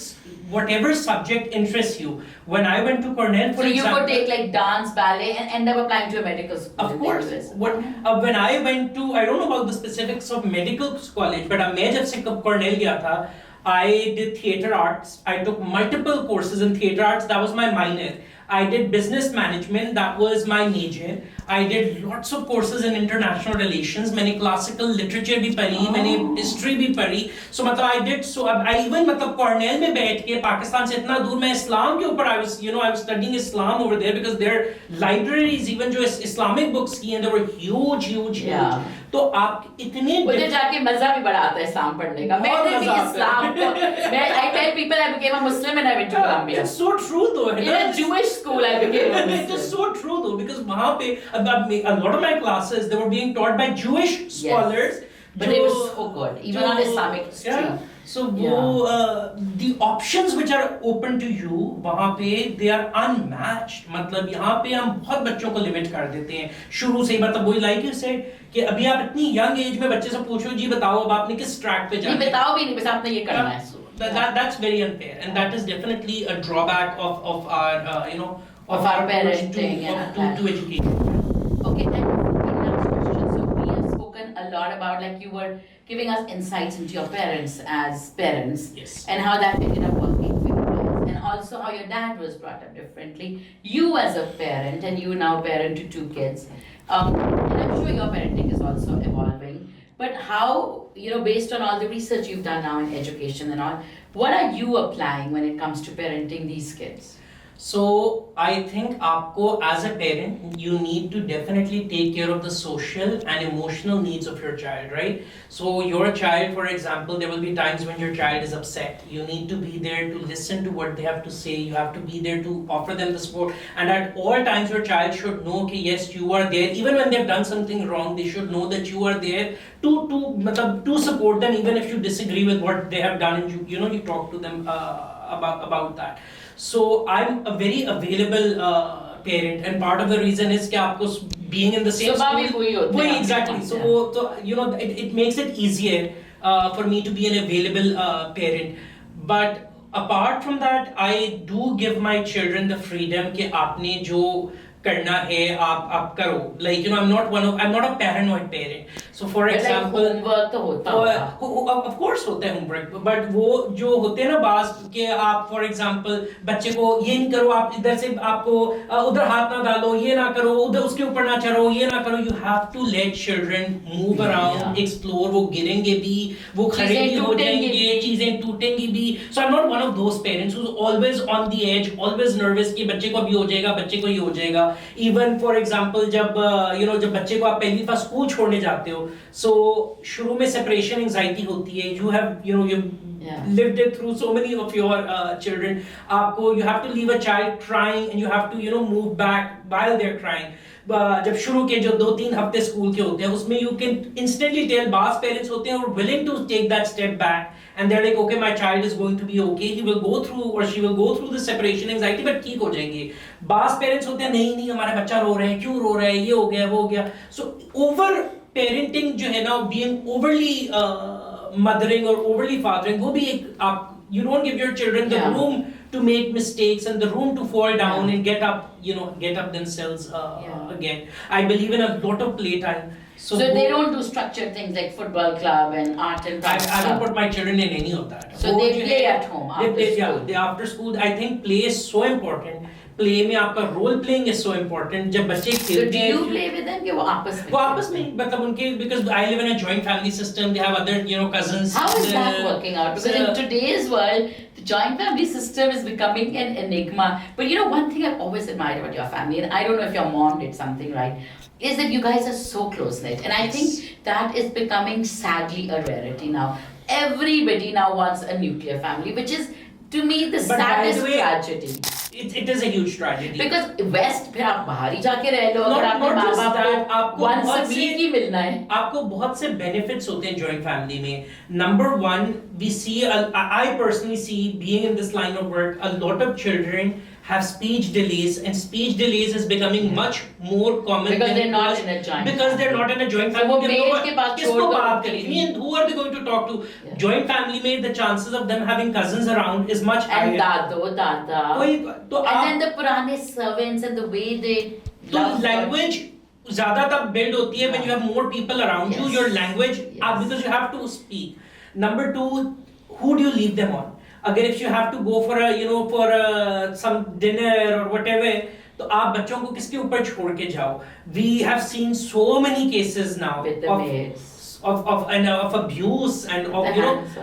whatever subject interests you. When I went to Cornell, for example, you could take like dance, ballet, and end up applying to a medical school. Of course. When I went to, I don't know about the specifics of medical college, but मैं जब से Cornell गया था, I did theater arts. I took multiple courses in theater arts. That was my minor. I did business management. That was my major. I did lots of courses in international relations. मैंने classical literature भी पढ़ी, मैंने history भी पढ़ी. So मतलब I did so. I even मतलब Cornell में बैठ के पाकिस्तान से इतना दूर मैं इस्लाम के ऊपर I was studying Islam over there because their libraries even जो Islamic books की हैं they were huge. तो आप इतने मुझे जाके मजा भी बड़ा आता है इस्लाम पढ़ने का. मैं भी इस्लाम I tell people I became a Muslim and I went to Columbia. It's so true though. In a Jewish school I became a Muslim. It is so true though because वहाँ पे a lot of my classes they were being taught by Jewish scholars. But they were so good, even on Islamic history. So the options which are open to you वहाँ पे they are unmatched. मतलब यहाँ पे हम बहुत बच्चों को limit कर देते हैं शुरू से ही. मतलब वही like you said कि अभी आप इतनी young age में बच्चे से पूछो जी बताओ अब आपने किस track पे जाना है. नहीं बताओ भी नहीं बस आपने ये करना है. That's very unfair and that is definitely a drawback of our of our parenting to education. Okay, and last question. So we have spoken a lot about like you were giving us insights into your parents as parents. Yes. And how that ended up working for you guys. And also how your dad was brought up differently. You as a parent and you now parent to 2 kids. And I'm sure your parenting is also evolving. But how, based on all the research you've done now in education and all, what are you applying when it comes to parenting these kids? So I think आपको as a parent you need to definitely take care of the social and emotional needs of your child, right? So your child, for example, there will be times when your child is upset. You need to be there to listen to what they have to say. You have to be there to offer them the support. And at all times your child should know that yes, you are there. Even when they've done something wrong, they should know that you are there to support them, even if you disagree with what they have done and you talk to them about that. So I'm a very available parent, and part of the reason is कि आपको being in the same school. Exactly. So it makes it easier for me to be an available parent. But apart from that, I do give my children the freedom कि आपने जो करना है आप करो, like you know I'm not a paranoid parent, so for But like example homework तो होता होगा. of course होते हैं homework, but वो जो होते हैं ना बास के आप for example बच्चे को ये नहीं करो, आप इधर से आपको उधर हाथ ना डालो, ये ना करो, उधर उसके ऊपर ना चढ़ो, ये ना करो. You have to let children move around, explore. वो गिरेंगे भी, वो खड़े भी हो जाएंगे, चीजें टूटेंगी भी. So I'm not one of those parents who's always on the edge, always nervous कि बच्चे को अभी हो जाएगा, बच्चे को ये हो जाएगा. Even for example जब जब बच्चे को आप पहली बार स्कूल छोड़ने जाते हो, so शुरू में separation anxiety होती है. You have lived it through so many of your children. आपको you have to leave a child crying and you have to move back while they're crying. जब शुरू के जो 2-3 हफ्ते स्कूल के होते हैं उसमें you can instantly tell. बास पेरेंट्स होते हैं और willing to take that step back and they're like okay my child is going to be okay, he will go through or she will go through the separation anxiety but ठीक हो जाएंगे. बास parents होते हैं नहीं हमारा बच्चा रो रहा है, क्यों रो रहा है, ये हो गया वो हो गया. So over parenting जो है ना, being overly mothering or overly fathering, वो भी एक आप you don't give your children the room to make mistakes and the room to fall down and get up themselves again. I believe in a lot of playtime. So they don't do structured things like football club and art and dance. I don't put my children in any of that. So they play at home after school. They after school. I think play is so important. Play में आपका role playing is so important. जब बच्चे खेलते हैं. So do you play with them कि वो आपस में? वो आपस में मतलब उनके because I live in a joint family system. They have other cousins. How is that working out? Because in today's world, the joint family system is becoming an enigma. But one thing I've always admired about your family, and I don't know if your mom did something right, is that you guys are so close knit, and I think that is becoming sadly a rarity now. Everybody now wants a nuclear family, which is to me the saddest tragedy. It is a huge tragedy. Because West फिर आप बाहर ही जाके रह लो, अगर आपके माँ बाप को once a week ही मिलना है. आपको बहुत से benefits होते हैं joint family में. Number one, we see, I personally see, being in this line of work, a lot of children have speech delays, and speech delays is becoming much more common because they're not in a joint because they're not in a joint family. वो maid के पास छोड़ किसको बात करेंगे and who are they going to talk to? Joint family में the chances of them having cousins around is much higher. And दादो दादा. And then the पुराने servants and the way they. तो language ज़्यादा तब build होती है when you have more people around you. Your language because you have to speak. Number two, who do you leave them on? अगर if you have to go for a some dinner or whatever, तो आप बच्चों को किसके ऊपर छोड़ के जाओ? We have seen so many cases now with the maids. Of abuse and of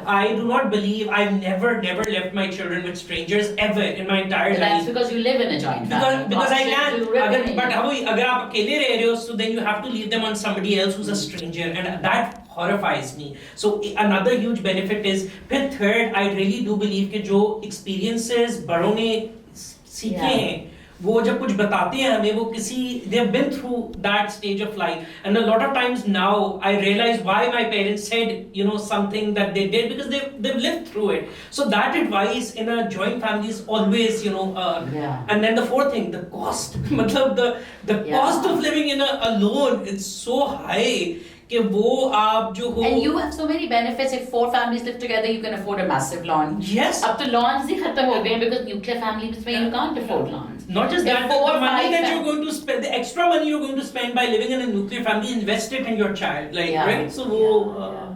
I do not believe, I've never left my children with strangers ever in my entire life. That's because you live in a joint family. Because I can. अगर आप अकेले रह रहे हो, so then you have to leave them on somebody else who's a stranger, and that horrifies me. So another huge benefit is, फिर third, I really do believe कि जो experiences बड़ों ने सीखे हैं, वो जब कुछ बताते हैं हमें, वो किसी they have been through that stage of life, and a lot of times now I realize why my parents said something that they did, because they've lived through it. So that advice in a joint family is always and then the fourth thing, the cost. मतलब the cost of living in alone, it's so high कि वो आप जो हो. And you have so many benefits. If 4 families live together, you can afford a massive lawn. Yes. अब तो lawns ही खत्म हो गए because nuclear families में you can't afford lawns. Not just that, the money that you're going to spend, the extra money you're going to spend by living in a nuclear family, invest it in your child, right? So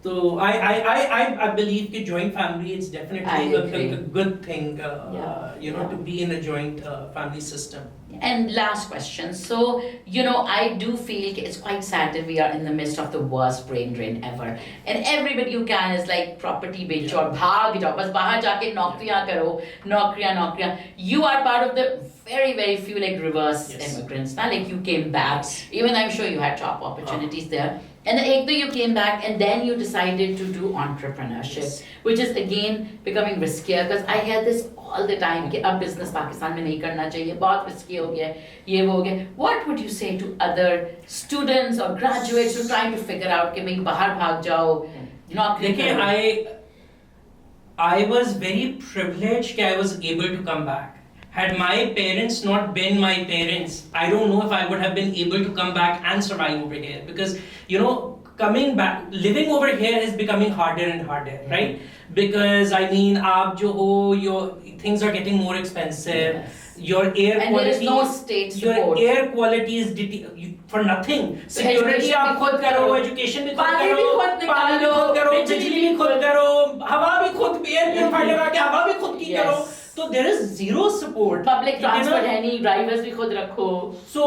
so I believe that joint family is definitely a good thing, to be in a joint family system. And last question. So, I do feel it's quite sad that we are in the midst of the worst brain drain ever. And everybody you can is like property बेचो और भाग जाओ, बस बाहर जाके नौकरियां करो, नौकरियां. You are part of the very, very few reverse immigrants. Like you came back, even I'm sure you had job opportunities there. And then you came back and then you decided to do entrepreneurship, which is again becoming riskier, because I hear this all the time कि अब business Pakistan में नहीं करना चाहिए, बहुत risky हो गया, ये वो हो गया. What would you say to other students or graduates who are trying to figure out कि भाई बाहर भाग जाओ, नौकरी करो? देखिए, I was very privileged that I was able to come back. Had my parents not been my parents, I don't know if I would have been able to come back and survive over here. Because, coming back, living over here is becoming harder and harder, right? Because, I mean, आप जो हो, your things are getting more expensive. Yes. your air And there is quality, no state support. your air quality is for nothing. Security education आप भी खुद खुद करो, करो, education भी खुद पानी करो, भी खुद निकालो, पानी भी खुद करो, बिजली बिजली भी भी खुद खुद। करो, हवा भी खुद, एयर प्योरीफायर लगा के हवा भी खुद की Yes. करो. So there is zero support. Public transport है नहीं, drivers भी खुद रखो. So,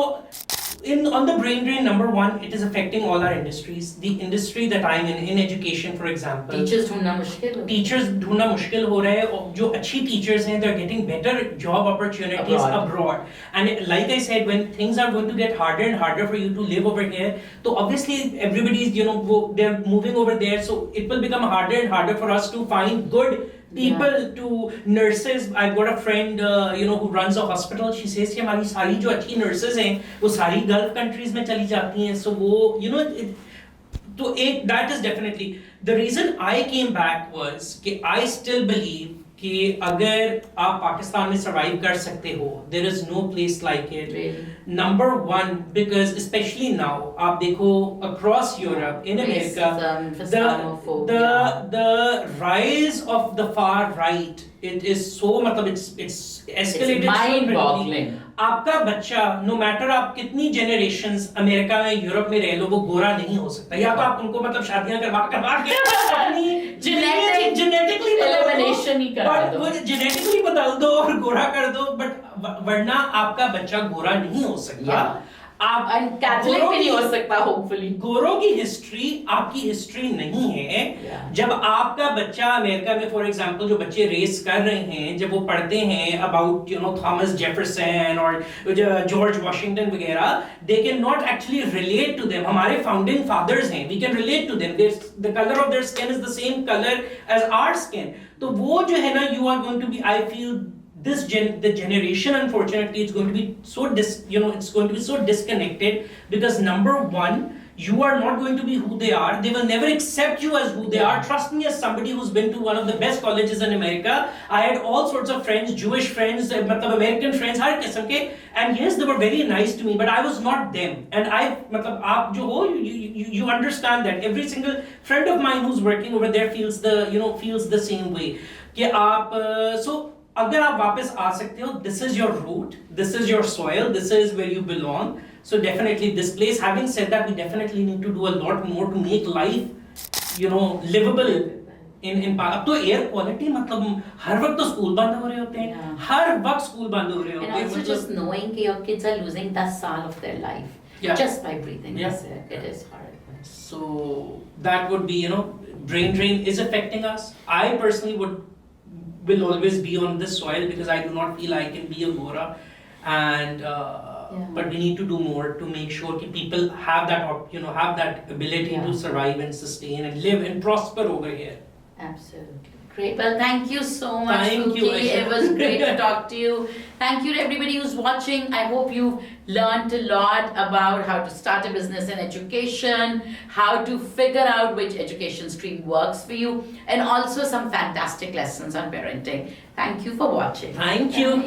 on the brain drain, number one, it is affecting all our industries. The industry that I'm in education, for example. Teachers ढूंढना मुश्किल हो. Teachers ढूंढना मुश्किल हो रहा है और जो अच्छी teachers हैं, they're getting better job opportunities abroad. And like I said, when things are going to get harder and harder for you to live over here, so obviously everybody's, they're moving over there. So it will become harder and harder for us to find good people to nurses. I've got a friend who runs a hospital. She says कि हमारी सारी जो अच्छी nurses हैं वो सारी Gulf countries में चली जाती हैं. So वो तो एक that is definitely the reason I came back was कि I still believe कि अगर आप पाकिस्तान में survive कर सकते हो, there is no place like it. Really? Number one, because especially now, आप देखो across Europe, in America, the rise of the far right, it is so, मतलब it's escalated. It's mind-boggling. आपका बच्चा, no matter आप कितनी generations America में, Europe में रह लो, वो गोरा नहीं हो सकता. या तो आप उनको मतलब शादियां करवा के अपनी genetically elimination ही करा दो. वो genetically बदल दो और गोरा कर दो, but वरना आपका बच्चा गोरा नहीं हो सकता. आप And Catholic भी नहीं हो सकता, hopefully. गोरों की हिस्ट्री आपकी हिस्ट्री नहीं है. जब आपका बच्चा अमेरिका में, फॉर एग्जांपल, जो बच्चे रेस कर रहे हैं, जब वो पढ़ते हैं अबाउट थॉमस जेफरसन और जॉर्ज वॉशिंगटन वगैरह, they can not actually relate to them. हमारे फाउंडिंग फादर्स हैं, we can relate to them. The colour of their skin is the same colour as our skin. तो वो जो है ना, you are going to be, I feel the generation, unfortunately, it's going to be so it's going to be so disconnected, because number one, you are not going to be who they are. They will never accept you as who they are. Trust me, as somebody who's been to one of the best colleges in America, I had all sorts of friends, Jewish friends, American friends, हर किस्म के, and yes, they were very nice to me, but I was not them. And आप जो हो, you understand that every single friend of mine who's working over there feels the same way. कि आप so अगर आप वापस आ सकते हो, this is your root, this is your soil, this is where you belong. So definitely this place. Having said that, we definitely need to do a lot more to make life, livable. अब तो air quality, मतलब हर वक्त तो school बंद हो रहे होते हैं, हर वक्त स्कूल बंद हो रहे होते हैं. And also just knowing that your kids are losing 10 साल of their life just by breathing. It is horrible. So that would be, brain drain is affecting us. I personally will always be on this soil because I do not feel I can be a Gora, and but we need to do more to make sure that people have that ability to survive and sustain and live and prosper over here. Absolutely. Great. Well, thank you so much, Thank you, Aisha. It was great to talk to you. Thank you to everybody who's watching. I hope you've learned a lot about how to start a business in education, how to figure out which education stream works for you, and also some fantastic lessons on parenting. Thank you for watching. Thank you.